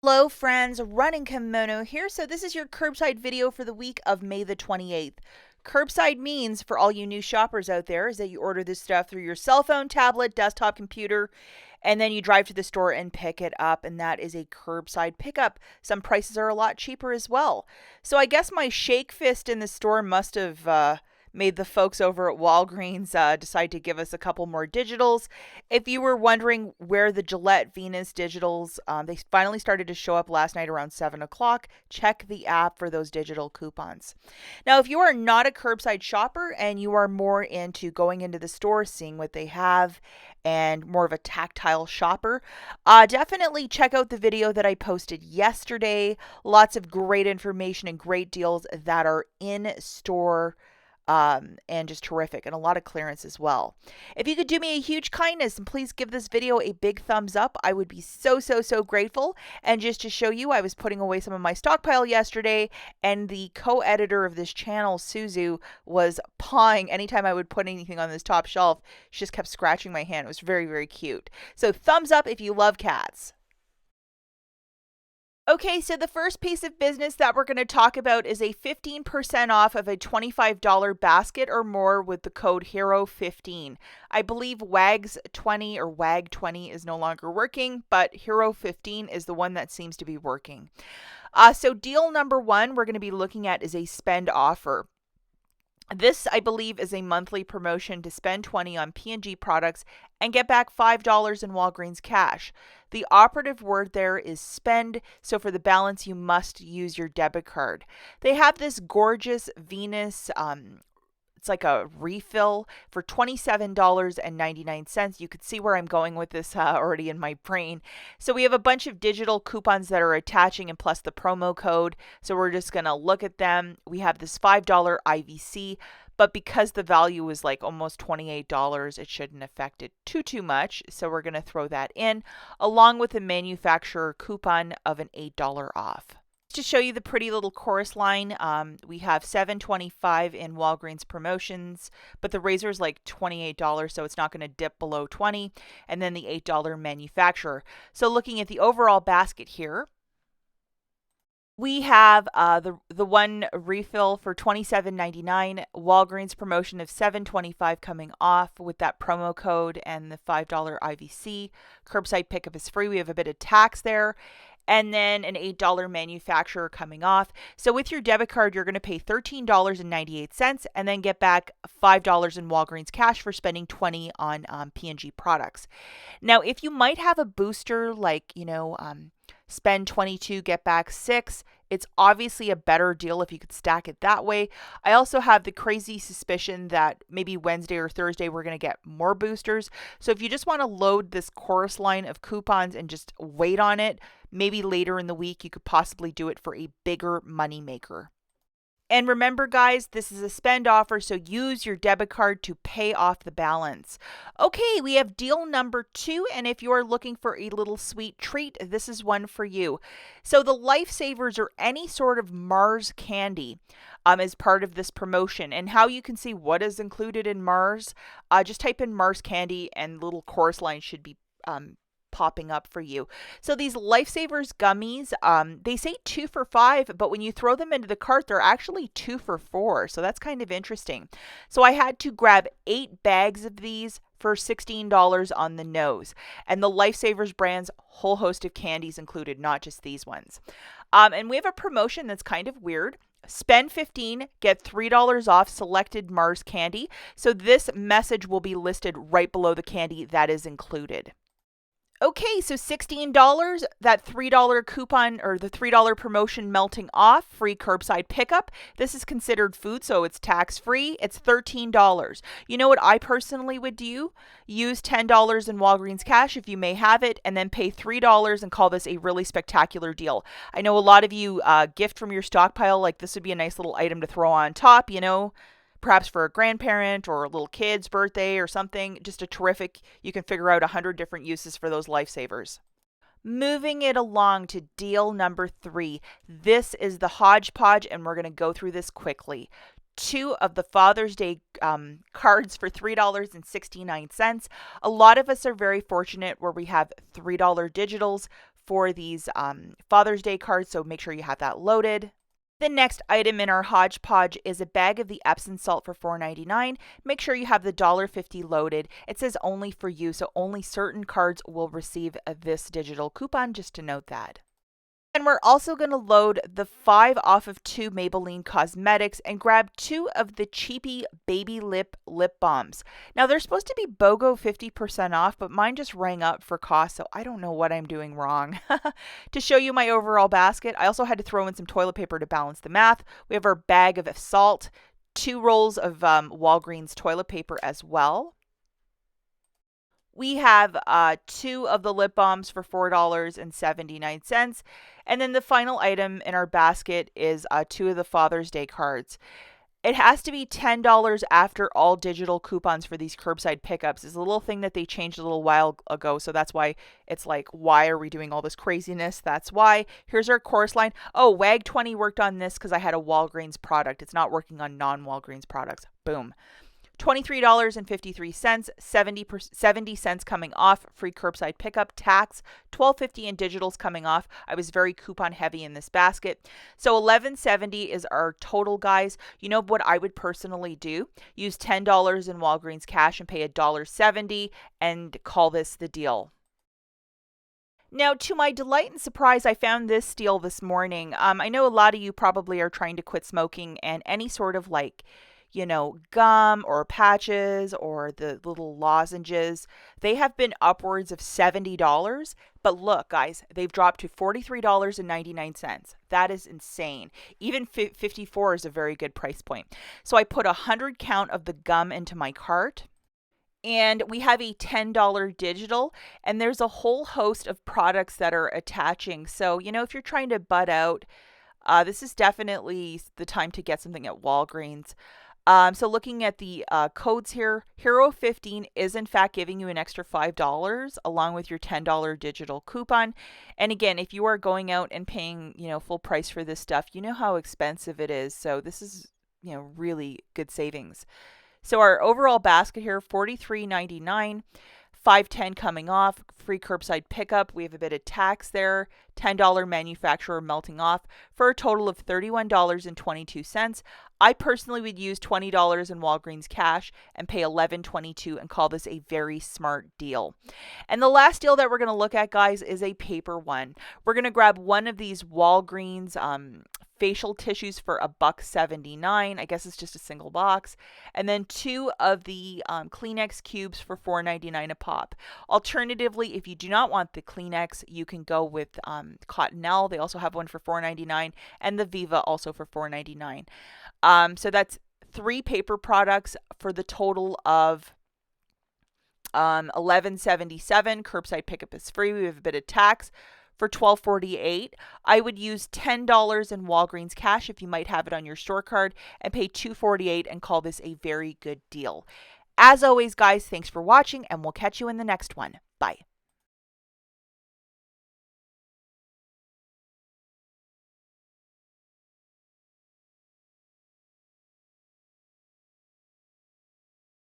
Hello friends, Running Kimono here. So this is your curbside video for the week of May the 28th. Curbside means, for all you new shoppers out there, is that you order this stuff through your cell phone, tablet, desktop, computer, and then you drive to the store and pick it up, and that is a curbside pickup. Some prices are a lot cheaper as well. So I guess my shake fist in the store must have made the folks over at Walgreens decide to give us a couple more digitals. If you were wondering where the Gillette Venus digitals, they finally started to show up last night around 7 o'clock. Check the app for those digital coupons. Now, if you are not a curbside shopper and you are more into going into the store, seeing what they have, and more of a tactile shopper, definitely check out the video that I posted yesterday. Lots of great information and great deals that are in store, and just terrific, and a lot of clearance as well. If you could do me a huge kindness and please give this video a big thumbs up, I would be so grateful. And just to show you, I was putting away some of my stockpile yesterday, and the co-editor of this channel, Suzu, was pawing anytime I would put anything on this top shelf. She just kept scratching my hand. It was very cute. So thumbs up if you love cats. Okay, so the first piece of business that we're going to talk about is a 15% off of a $25 basket or more with the code HERO15. I believe WAGS20 or WAG20 is no longer working, but HERO15 is the one that seems to be working. So deal number one we're going to be looking at is a spend offer. This, I believe, is a monthly promotion to spend $20 on P&G products and get back $5 in Walgreens cash. The operative word there is spend, so for the balance, you must use your debit card. They have this gorgeous Venus, it's like a refill for $27.99. You could see where I'm going with this already in my brain. So we have a bunch of digital coupons that are attaching, and plus the promo code. So we're just going to look at them. We have this $5 IVC, but because the value is like almost $28, it shouldn't affect it too much. So we're going to throw that in, along with a manufacturer coupon of an $8 off. To show you the pretty little chorus line, we have $7.25 in Walgreens promotions, but the razor is like $28, so it's not going to dip below $20, and then the $8 manufacturer. So looking at the overall basket here, we have the one refill for $27.99, Walgreens promotion of $7.25 coming off with that promo code and the $5 IVC. Curbside pickup is free. We have a bit of tax there. And then an $8 manufacturer coming off. So with your debit card, you're going to pay $13.98 and then get back $5 in Walgreens cash for spending $20 on P&G products. Now, if you might have a booster like, spend 22, get back 6, it's obviously a better deal if you could stack it that way. I also have the crazy suspicion that maybe Wednesday or Thursday we're going to get more boosters. So if you just want to load this chorus line of coupons and just wait on it, maybe later in the week you could possibly do it for a bigger money maker. And remember, guys, this is a spend offer, so use your debit card to pay off the balance. Okay, we have deal number 2, and if you are looking for a little sweet treat, this is one for you. So the Lifesavers, or any sort of Mars candy, is part of this promotion. And how you can see what is included in Mars, just type in Mars candy and little chorus line should be popping up for you. So these Lifesavers gummies, they say 2 for $5, but when you throw them into the cart, they're actually 2 for $4. So that's kind of interesting. So I had to grab 8 bags of these for $16 on the nose. And the Lifesavers brand's whole host of candies included, not just these ones. And we have a promotion that's kind of weird. Spend $15, get $3 off selected Mars candy. So this message will be listed right below the candy that is included. Okay, so $16, that $3 coupon or the $3 promotion melting off, free curbside pickup. This is considered food, so it's tax-free. It's $13. You know what I personally would do? Use $10 in Walgreens cash if you may have it, and then pay $3 and call this a really spectacular deal. I know a lot of you gift from your stockpile, like this would be a nice little item to throw on top, perhaps for a grandparent or a little kid's birthday or something. Just a terrific, you can figure out 100 different uses for those Lifesavers. Moving it along to deal number 3. This is the hodgepodge, and we're going to go through this quickly. 2 of the Father's Day cards for $3.69. A lot of us are very fortunate where we have $3 digitals, for these Father's Day cards, so make sure you have that loaded. The next item in our hodgepodge is a bag of the Epsom salt for $4.99. Make sure you have the $1.50 loaded. It says only for you, so only certain cards will receive this digital coupon, just to note that. And we're also going to load the 5 off of 2 Maybelline Cosmetics and grab 2 of the cheapy baby lip balms. Now they're supposed to be BOGO 50% off, but mine just rang up for cost, so I don't know what I'm doing wrong. To show you my overall basket, I also had to throw in some toilet paper to balance the math. We have our bag of salt, 2 rolls of Walgreens toilet paper as well. We have 2 of the lip balms for $4.79. And then the final item in our basket is 2 of the Father's Day cards. It has to be $10 after all digital coupons for these curbside pickups. It's a little thing that they changed a little while ago, so that's why it's like, why are we doing all this craziness? That's why. Here's our course line. Oh, WAG20 worked on this because I had a Walgreens product. It's not working on non-Walgreens products. Boom. $23.53, 70 cents coming off, free curbside pickup, tax, $12.50 in digitals coming off. I was very coupon heavy in this basket. So $11.70 is our total, guys. You know what I would personally do? Use $10 in Walgreens cash and pay $1.70 and call this the deal. Now, to my delight and surprise, I found this deal this morning. I know a lot of you probably are trying to quit smoking, and any sort of gum or patches or the little lozenges, they have been upwards of $70. But look, guys, they've dropped to $43.99. That is insane. Even $54 is a very good price point. So I put 100 count of the gum into my cart. And we have a $10 digital, and there's a whole host of products that are attaching. So, if you're trying to butt out, this is definitely the time to get something at Walgreens. So looking at the codes here, Hero 15 is in fact giving you an extra $5 along with your $10 digital coupon. And again, if you are going out and paying, full price for this stuff, you know how expensive it is. So this is, really good savings. So our overall basket here, $43.99. $5.10 coming off, free curbside pickup. We have a bit of tax there, $10 manufacturer melting off for a total of $31.22. I personally would use $20 in Walgreens cash and pay $11.22 and call this a very smart deal. And the last deal that we're going to look at, guys, is a paper one. We're going to grab one of these Walgreens facial tissues for $1.79. I guess it's just a single box. And then 2 of the Kleenex cubes for $4.99 a pop. Alternatively, if you do not want the Kleenex, you can go with Cottonelle. They also have one for $4.99, and the Viva also for $4.99. So that's 3 paper products for the total of $11.77. Curbside pickup is free. We have a bit of tax for $12.48. I would use $10 in Walgreens cash if you might have it on your store card and pay $2.48 and call this a very good deal. As always, guys, thanks for watching, and we'll catch you in the next one. Bye.